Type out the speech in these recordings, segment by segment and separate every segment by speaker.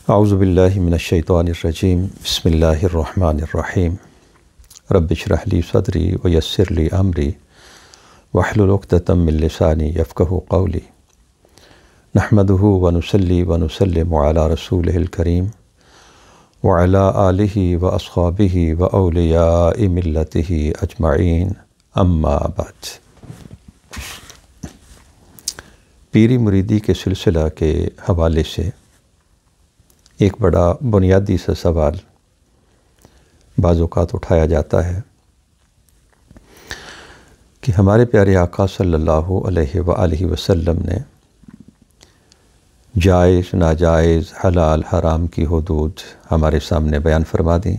Speaker 1: اعوذ باللہ من الشیطان الرجیم بسم اللہ الرحمن الرحیم رب اشرح لی صدری ویسر لی امری واحلل عقدۃ من لسانی یفقہوا قولی نحمدہ ونصلی ونسلم علی رسولہ الکریم وعلی آلہ واصحابہ واولیاء ملتہ اجمعین اما بعد۔ پیری مریدی کے سلسلہ کے حوالے سے ایک بڑا بنیادی سا سوال بعض اوقات اٹھایا جاتا ہے کہ ہمارے پیارے آقا صلی اللہ علیہ وآلہ وسلم نے جائز ناجائز حلال حرام کی حدود ہمارے سامنے بیان فرما دیں۔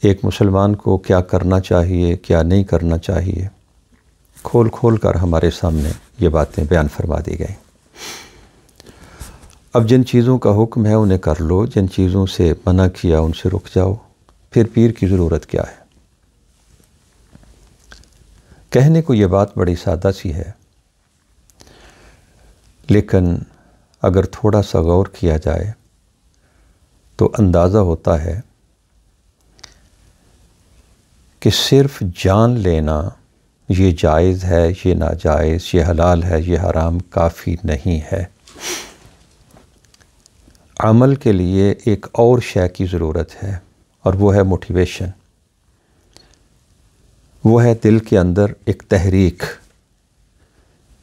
Speaker 1: ایک مسلمان کو کیا کرنا چاہیے کیا نہیں کرنا چاہیے کھول کھول کر ہمارے سامنے یہ باتیں بیان فرما دی گئیں۔ اب جن چیزوں کا حکم ہے انہیں کر لو، جن چیزوں سے منع کیا ان سے رک جاؤ، پھر پیر کی ضرورت کیا ہے؟ کہنے کو یہ بات بڑی سادہ سی ہے، لیکن اگر تھوڑا سا غور کیا جائے تو اندازہ ہوتا ہے کہ صرف جان لینا یہ جائز ہے یہ ناجائز یہ حلال ہے یہ حرام کافی نہیں ہے۔ عمل کے لیے ایک اور شے کی ضرورت ہے، اور وہ ہے موٹیویشن، وہ ہے دل کے اندر ایک تحریک۔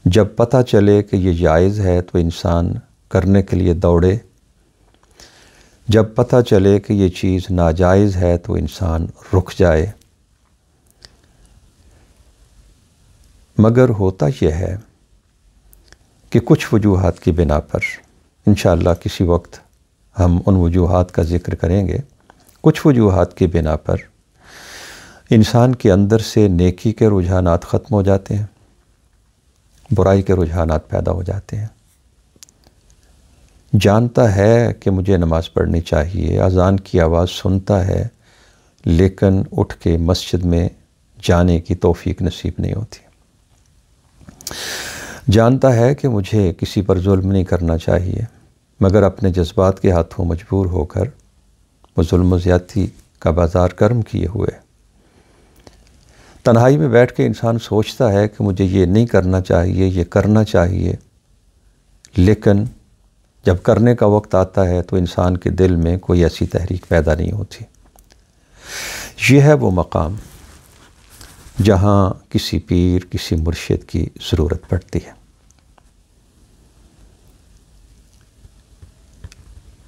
Speaker 1: جب پتہ چلے کہ یہ جائز ہے تو انسان کرنے کے لیے دوڑے، جب پتہ چلے کہ یہ چیز ناجائز ہے تو انسان رک جائے۔ مگر ہوتا یہ ہے کہ کچھ وجوہات کی بنا پر، انشاءاللہ کسی وقت ہم ان وجوہات کا ذکر کریں گے، کچھ وجوہات کی بنا پر انسان کے اندر سے نیکی کے رجحانات ختم ہو جاتے ہیں، برائی کے رجحانات پیدا ہو جاتے ہیں۔ جانتا ہے کہ مجھے نماز پڑھنی چاہیے، اذان کی آواز سنتا ہے، لیکن اٹھ کے مسجد میں جانے کی توفیق نصیب نہیں ہوتی۔ جانتا ہے کہ مجھے کسی پر ظلم نہیں کرنا چاہیے، مگر اپنے جذبات کے ہاتھوں مجبور ہو کر وہ ظلم و زیادتی کا بازار گرم کیے ہوئے تنہائی میں بیٹھ کے انسان سوچتا ہے کہ مجھے یہ نہیں کرنا چاہیے یہ کرنا چاہیے، لیکن جب کرنے کا وقت آتا ہے تو انسان کے دل میں کوئی ایسی تحریک پیدا نہیں ہوتی۔ یہ ہے وہ مقام جہاں کسی پیر کسی مرشد کی ضرورت پڑتی ہے۔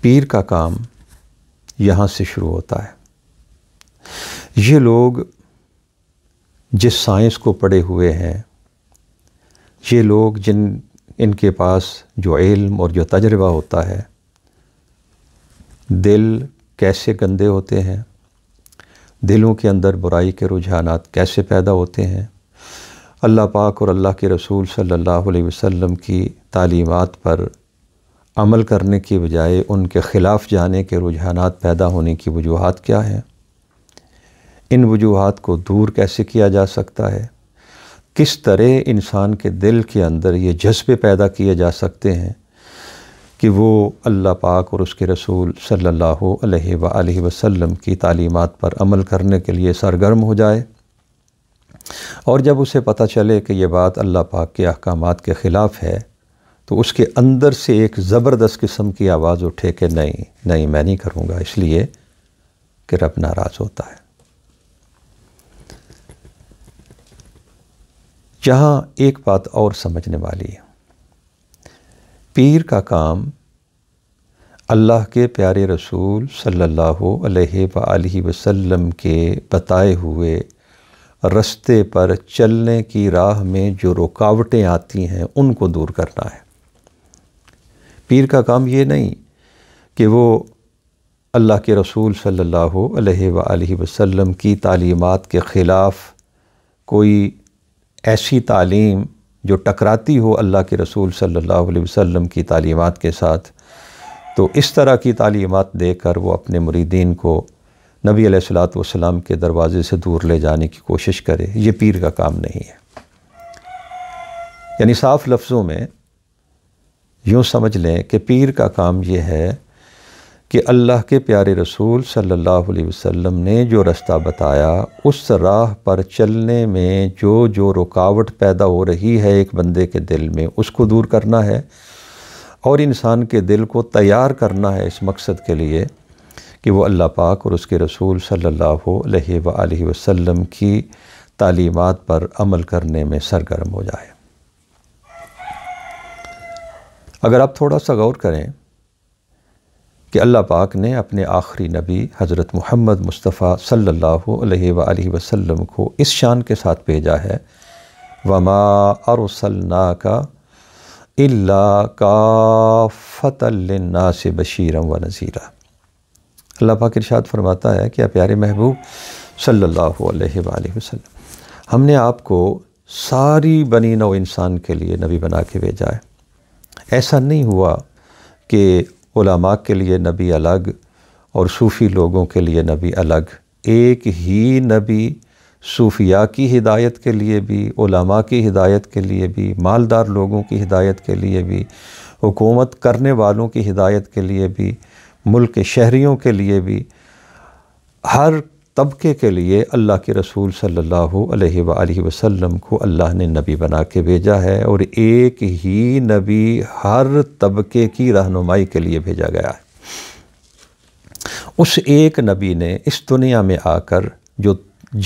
Speaker 1: پیر کا کام یہاں سے شروع ہوتا ہے۔ یہ لوگ جس سائنس کو پڑھے ہوئے ہیں، یہ لوگ ان کے پاس جو علم اور جو تجربہ ہوتا ہے، دل کیسے گندے ہوتے ہیں، دلوں کے اندر برائی کے رجحانات کیسے پیدا ہوتے ہیں، اللہ پاک اور اللہ کے رسول صلی اللہ علیہ وسلم کی تعلیمات پر عمل کرنے کی بجائے ان کے خلاف جانے کے رجحانات پیدا ہونے کی وجوہات کیا ہیں، ان وجوہات کو دور کیسے کیا جا سکتا ہے، کس طرح انسان کے دل کے اندر یہ جذبے پیدا کیے جا سکتے ہیں کہ وہ اللہ پاک اور اس کے رسول صلی اللہ علیہ وآلہ وسلم کی تعلیمات پر عمل کرنے کے لیے سرگرم ہو جائے، اور جب اسے پتہ چلے کہ یہ بات اللہ پاک کے احکامات کے خلاف ہے تو اس کے اندر سے ایک زبردست قسم کی آواز اٹھے کہ نہیں میں نہیں کروں گا، اس لیے کہ رب ناراض ہوتا ہے۔ یہاں ایک بات اور سمجھنے والی ہے، پیر کا کام اللہ کے پیارے رسول صلی اللہ علیہ وآلہ وسلم کے بتائے ہوئے رستے پر چلنے کی راہ میں جو رکاوٹیں آتی ہیں ان کو دور کرنا ہے۔ پیر کا کام یہ نہیں کہ وہ اللہ کے رسول صلی اللہ علیہ وآلہ وسلم کی تعلیمات کے خلاف کوئی ایسی تعلیم جو ٹکراتی ہو اللہ کے رسول صلی اللہ علیہ وسلم کی تعلیمات کے ساتھ، تو اس طرح کی تعلیمات دے کر وہ اپنے مریدین کو نبی علیہ الصلوۃ والسلام کے دروازے سے دور لے جانے کی کوشش کرے۔ یہ پیر کا کام نہیں ہے۔ یعنی صاف لفظوں میں یوں سمجھ لیں کہ پیر کا کام یہ ہے کہ اللہ کے پیارے رسول صلی اللہ علیہ وسلم نے جو رستہ بتایا اس راہ پر چلنے میں جو رکاوٹ پیدا ہو رہی ہے ایک بندے کے دل میں، اس کو دور کرنا ہے، اور انسان کے دل کو تیار کرنا ہے اس مقصد کے لیے کہ وہ اللہ پاک اور اس کے رسول صلی اللہ علیہ وآلہ وسلم کی تعلیمات پر عمل کرنے میں سرگرم ہو جائے۔ اگر آپ تھوڑا سا غور کریں کہ اللہ پاک نے اپنے آخری نبی حضرت محمد مصطفیٰ صلی اللہ علیہ وآلہ وسلم کو اس شان کے ساتھ بھیجا ہے، وَمَا أَرْسَلْنَاكَ إِلَّا كَافَّةً لِلنَّاسِ بَشِيرًا وَنَذِيرًا۔ اللہ پاک ارشاد فرماتا ہے کہ پیارے محبوب صلی اللہ علیہ وآلہ وسلم، ہم نے آپ کو ساری بنی نوع انسان کے لیے نبی بنا کے بھیجا ہے۔ ایسا نہیں ہوا کہ علماء کے لیے نبی الگ اور صوفی لوگوں کے لیے نبی الگ، ایک ہی نبی صوفیاء کی ہدایت کے لیے بھی، علماء کی ہدایت کے لیے بھی، مالدار لوگوں کی ہدایت کے لیے بھی، حکومت کرنے والوں کی ہدایت کے لیے بھی، ملک کے شہریوں کے لیے بھی، ہر طبقے کے لیے اللہ کے رسول صلی اللہ علیہ وآلہ وسلم کو اللہ نے نبی بنا کے بھیجا ہے، اور ایک ہی نبی ہر طبقے کی رہنمائی کے لیے بھیجا گیا ہے۔ اس ایک نبی نے اس دنیا میں آ کر جو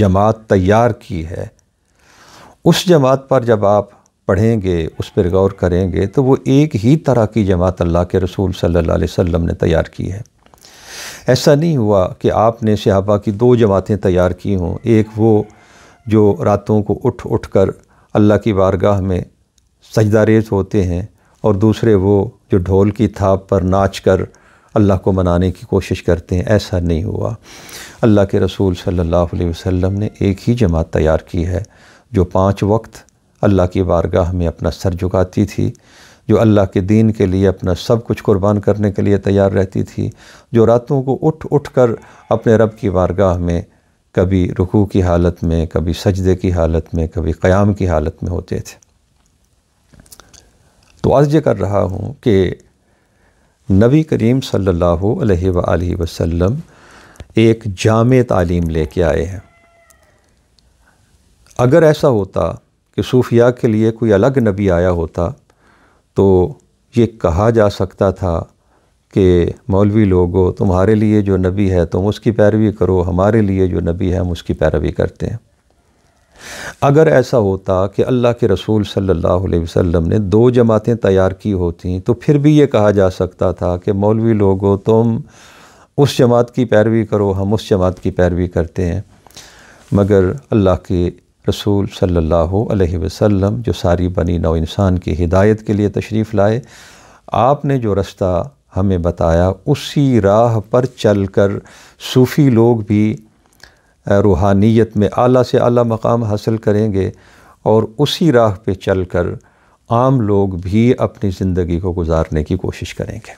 Speaker 1: جماعت تیار کی ہے، اس جماعت پر جب آپ پڑھیں گے، اس پر غور کریں گے، تو وہ ایک ہی طرح کی جماعت اللہ کے رسول صلی اللہ علیہ وسلم نے تیار کی ہے۔ ایسا نہیں ہوا کہ آپ نے صحابہ کی دو جماعتیں تیار کی ہوں، ایک وہ جو راتوں کو اٹھ کر اللہ کی بارگاہ میں سجدہ ریز ہوتے ہیں، اور دوسرے وہ جو ڈھول کی تھاپ پر ناچ کر اللہ کو منانے کی کوشش کرتے ہیں۔ ایسا نہیں ہوا۔ اللہ کے رسول صلی اللہ علیہ وسلم نے ایک ہی جماعت تیار کی ہے جو 5 وقت اللہ کی بارگاہ میں اپنا سر جھکاتی تھی، جو اللہ کے دین کے لیے اپنا سب کچھ قربان کرنے کے لیے تیار رہتی تھی، جو راتوں کو اٹھ کر اپنے رب کی بارگاہ میں کبھی رکوع کی حالت میں، کبھی سجدے کی حالت میں، کبھی قیام کی حالت میں ہوتے تھے۔ تو عرض یہ کر رہا ہوں کہ نبی کریم صلی اللہ علیہ وآلہ وسلم ایک جامع تعلیم لے کے آئے ہیں۔ اگر ایسا ہوتا کہ صوفیاء کے لیے کوئی الگ نبی آیا ہوتا تو یہ کہا جا سکتا تھا کہ مولوی لوگوں، تمہارے لیے جو نبی ہے تم اس کی پیروی کرو، ہمارے لیے جو نبی ہے ہم اس کی پیروی کرتے ہیں۔ اگر ایسا ہوتا کہ اللہ کے رسول صلی اللہ علیہ وسلم نے 2 جماعتیں تیار کی ہوتیں تو پھر بھی یہ کہا جا سکتا تھا کہ مولوی لوگوں تم اس جماعت کی پیروی کرو، ہم اس جماعت کی پیروی کرتے ہیں۔ مگر اللہ کے رسول صلی اللہ علیہ وسلم جو ساری بنی نوع انسان کی ہدایت کے لیے تشریف لائے، آپ نے جو رستہ ہمیں بتایا اسی راہ پر چل کر صوفی لوگ بھی روحانیت میں اعلیٰ سے اعلیٰ مقام حاصل کریں گے، اور اسی راہ پہ چل کر عام لوگ بھی اپنی زندگی کو گزارنے کی کوشش کریں گے۔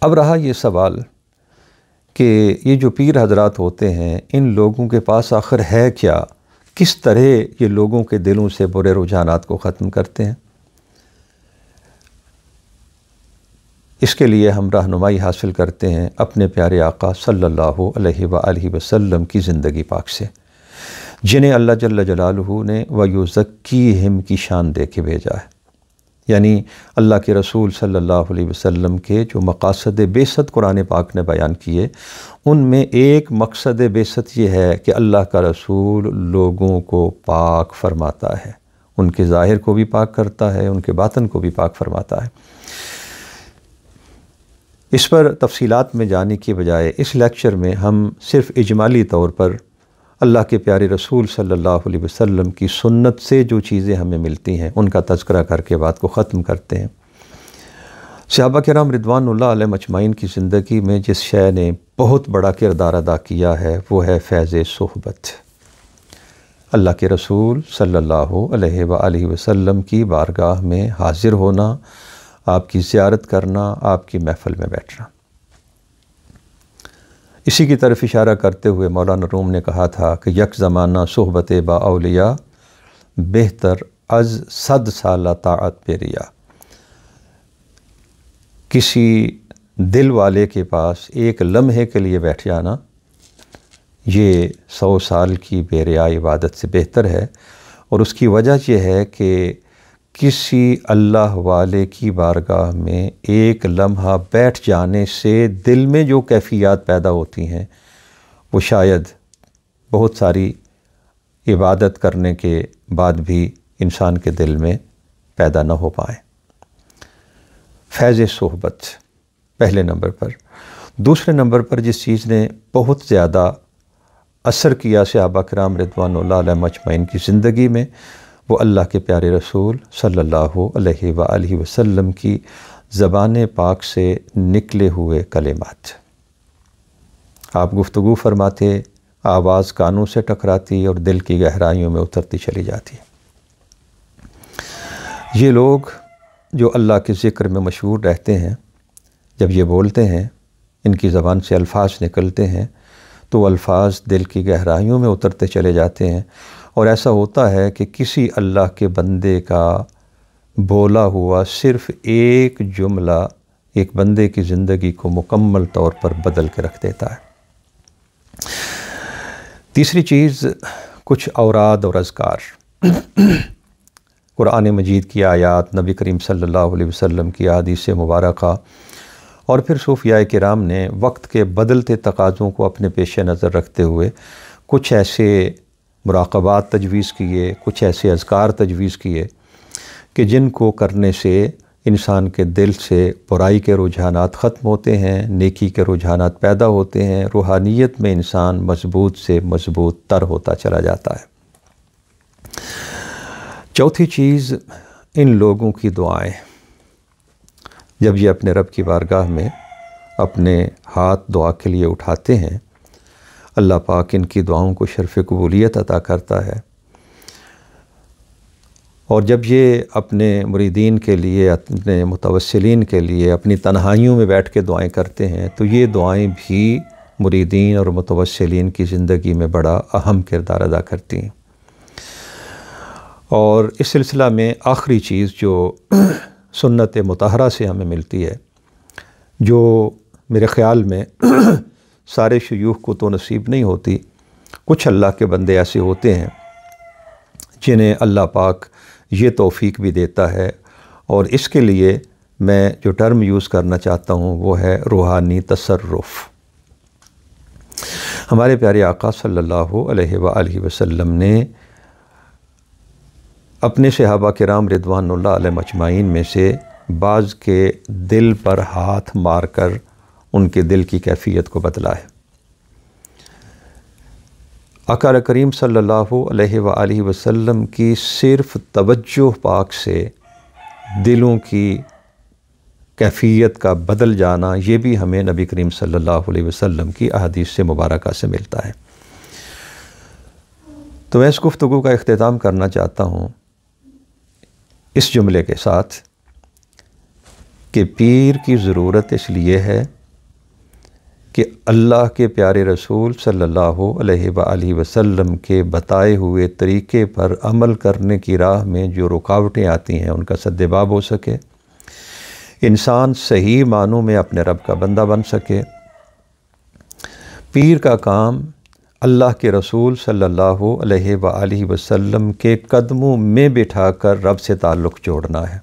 Speaker 1: اب رہا یہ سوال کہ یہ جو پیر حضرات ہوتے ہیں، ان لوگوں کے پاس آخر ہے کیا؟ کس طرح یہ لوگوں کے دلوں سے برے رجحانات کو ختم کرتے ہیں؟ اس کے لیے ہم رہنمائی حاصل کرتے ہیں اپنے پیارے آقا صلی اللہ علیہ وآلہ وسلم کی زندگی پاک سے، جنہیں اللہ جل جلالہ نے وَيُزَكِّيهِمْ کی شان دے کے بھیجا ہے۔ یعنی اللہ کے رسول صلی اللہ علیہ وسلم کے جو مقاصد بعثت قرآن پاک نے بیان کیے، ان میں ایک مقصد بعثت یہ ہے کہ اللہ کا رسول لوگوں کو پاک فرماتا ہے، ان کے ظاہر کو بھی پاک کرتا ہے، ان کے باطن کو بھی پاک فرماتا ہے۔ اس پر تفصیلات میں جانے کی بجائے اس لیکچر میں ہم صرف اجمالی طور پر اللہ کے پیارے رسول صلی اللہ علیہ وسلم کی سنت سے جو چیزیں ہمیں ملتی ہیں ان کا تذکرہ کر کے بات کو ختم کرتے ہیں۔ صحابہ کرام رضوان اللہ علیہم اجمعین کی زندگی میں جس شے نے بہت بڑا کردار ادا کیا ہے وہ ہے فیض صحبت۔ اللہ کے رسول صلی اللہ علیہ وآلہ وسلم کی بارگاہ میں حاضر ہونا، آپ کی زیارت کرنا، آپ کی محفل میں بیٹھنا۔ اسی کی طرف اشارہ کرتے ہوئے مولانا روم نے کہا تھا کہ یک زمانہ صحبت با اولیاء بہتر از 100 سالہ طاعت پہ ریا۔ کسی دل والے کے پاس ایک لمحے کے لیے بیٹھ جانا یہ 100 سال کی بے ریا عبادت سے بہتر ہے۔ اور اس کی وجہ یہ ہے کہ کسی اللہ والے کی بارگاہ میں ایک لمحہ بیٹھ جانے سے دل میں جو کیفیات پیدا ہوتی ہیں وہ شاید بہت ساری عبادت کرنے کے بعد بھی انسان کے دل میں پیدا نہ ہو پائیں۔ فیض صحبت پہلے نمبر پر۔ دوسرے نمبر پر جس چیز نے بہت زیادہ اثر کیا صحابہ کرام رضوان اللہ علیہم اجمعین کی زندگی میں، وہ اللہ کے پیارے رسول صلی اللہ علیہ وآلہ وسلم کی زبان پاک سے نکلے ہوئے کلمات۔ آپ گفتگو فرماتے، آواز کانوں سے ٹکراتی اور دل کی گہرائیوں میں اترتی چلی جاتی۔ یہ لوگ جو اللہ کے ذکر میں مشہور رہتے ہیں، جب یہ بولتے ہیں، ان کی زبان سے الفاظ نکلتے ہیں تو وہ الفاظ دل کی گہرائیوں میں اترتے چلے جاتے ہیں، اور ایسا ہوتا ہے کہ کسی اللہ کے بندے کا بولا ہوا صرف ایک جملہ ایک بندے کی زندگی کو مکمل طور پر بدل کے رکھ دیتا ہے۔ تیسری چیز، کچھ اوراد اور اذکار۔ قرآن مجید کی آیات، نبی کریم صلی اللہ علیہ وسلم کی احادیث مبارکہ، اور پھر صوفیاء کرام نے وقت کے بدلتے تقاضوں کو اپنے پیش نظر رکھتے ہوئے کچھ ایسے مراقبات تجویز کیے، کچھ ایسے اذکار تجویز کیے کہ جن کو کرنے سے انسان کے دل سے برائی کے رجحانات ختم ہوتے ہیں، نیکی کے رجحانات پیدا ہوتے ہیں، روحانیت میں انسان مضبوط سے مضبوط تر ہوتا چلا جاتا ہے۔ چوتھی چیز، ان لوگوں کی دعائیں۔ جب یہ اپنے رب کی بارگاہ میں اپنے ہاتھ دعا کے لیے اٹھاتے ہیں، اللہ پاک ان کی دعاؤں کو شرف قبولیت عطا کرتا ہے، اور جب یہ اپنے مریدین کے لیے، اپنے متوسلین کے لیے اپنی تنہائیوں میں بیٹھ کے دعائیں کرتے ہیں تو یہ دعائیں بھی مریدین اور متوسلین کی زندگی میں بڑا اہم کردار ادا کرتی ہیں۔ اور اس سلسلہ میں آخری چیز جو سنت مطہرہ سے ہمیں ملتی ہے، جو میرے خیال میں سارے شیوخ کو تو نصیب نہیں ہوتی، کچھ اللہ کے بندے ایسے ہوتے ہیں جنہیں اللہ پاک یہ توفیق بھی دیتا ہے، اور اس کے لیے میں جو ٹرم یوز کرنا چاہتا ہوں وہ ہے روحانی تصرف۔ ہمارے پیارے آقا صلی اللہ علیہ وآلہ وسلم نے اپنے صحابہ کرام رضوان اللہ علیہم اجمعین میں سے بعض کے دل پر ہاتھ مار کر ان کے دل کی کیفیت کو بدلا ہے۔ آقا کریم صلی اللہ علیہ وآلہ وسلم کی صرف توجہ پاک سے دلوں کی کیفیت کا بدل جانا، یہ بھی ہمیں نبی کریم صلی اللہ علیہ وسلم کی احادیث سے مبارکہ سے ملتا ہے۔ تو میں اس گفتگو کا اختتام کرنا چاہتا ہوں اس جملے کے ساتھ کہ پیر کی ضرورت اس لیے ہے کہ اللہ کے پیارے رسول صلی اللہ علیہ وآلہ وسلم کے بتائے ہوئے طریقے پر عمل کرنے کی راہ میں جو رکاوٹیں آتی ہیں ان کا سدباب ہو سکے، انسان صحیح معنوں میں اپنے رب کا بندہ بن سکے۔ پیر کا کام اللہ کے رسول صلی اللہ علیہ وآلہ وسلم کے قدموں میں بٹھا کر رب سے تعلق جوڑنا ہے۔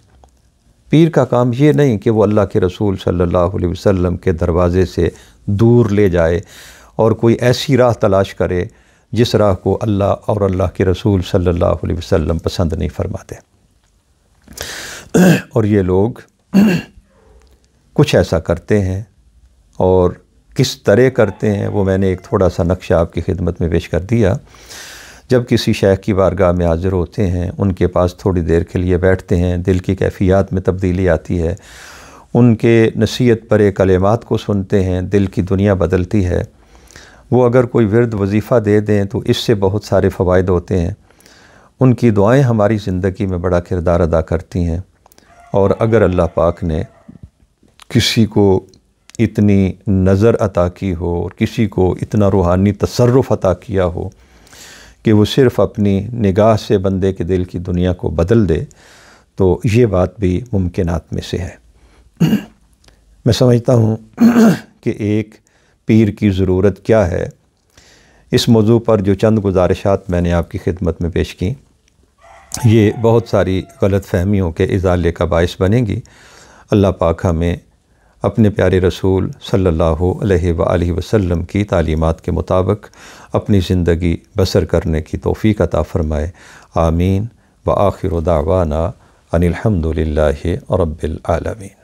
Speaker 1: پیر کا کام یہ نہیں کہ وہ اللہ کے رسول صلی اللہ علیہ وسلم کے دروازے سے دور لے جائے اور کوئی ایسی راہ تلاش کرے جس راہ کو اللہ اور اللہ کے رسول صلی اللہ علیہ وسلم پسند نہیں فرماتے۔ اور یہ لوگ کچھ ایسا کرتے ہیں، اور کس طرح کرتے ہیں وہ میں نے ایک تھوڑا سا نقشہ آپ کی خدمت میں پیش کر دیا۔ جب کسی شیخ کی بارگاہ میں حاضر ہوتے ہیں، ان کے پاس تھوڑی دیر کے لیے بیٹھتے ہیں، دل کی کیفیات میں تبدیلی آتی ہے، ان کے نصیحت پر کلمات کو سنتے ہیں، دل کی دنیا بدلتی ہے۔ وہ اگر کوئی ورد وظیفہ دے دیں تو اس سے بہت سارے فوائد ہوتے ہیں۔ ان کی دعائیں ہماری زندگی میں بڑا کردار ادا کرتی ہیں، اور اگر اللہ پاک نے کسی کو اتنی نظر عطا کی ہو اور کسی کو اتنا روحانی تصرف عطا کیا ہو کہ وہ صرف اپنی نگاہ سے بندے کے دل کی دنیا کو بدل دے، تو یہ بات بھی ممکنات میں سے ہے۔ میں سمجھتا ہوں کہ ایک پیر کی ضرورت کیا ہے، اس موضوع پر جو چند گزارشات میں نے آپ کی خدمت میں پیش کی، یہ بہت ساری غلط فہمیوں کے ازالے کا باعث بنے گی۔ اللہ پاک ہمیں اپنے پیارے رسول صلی اللہ علیہ وآلہ وسلم کی تعلیمات کے مطابق اپنی زندگی بسر کرنے کی توفیق عطا فرمائے۔ آمین۔ وآخر دعوانا ان الحمد للہ رب العالمین۔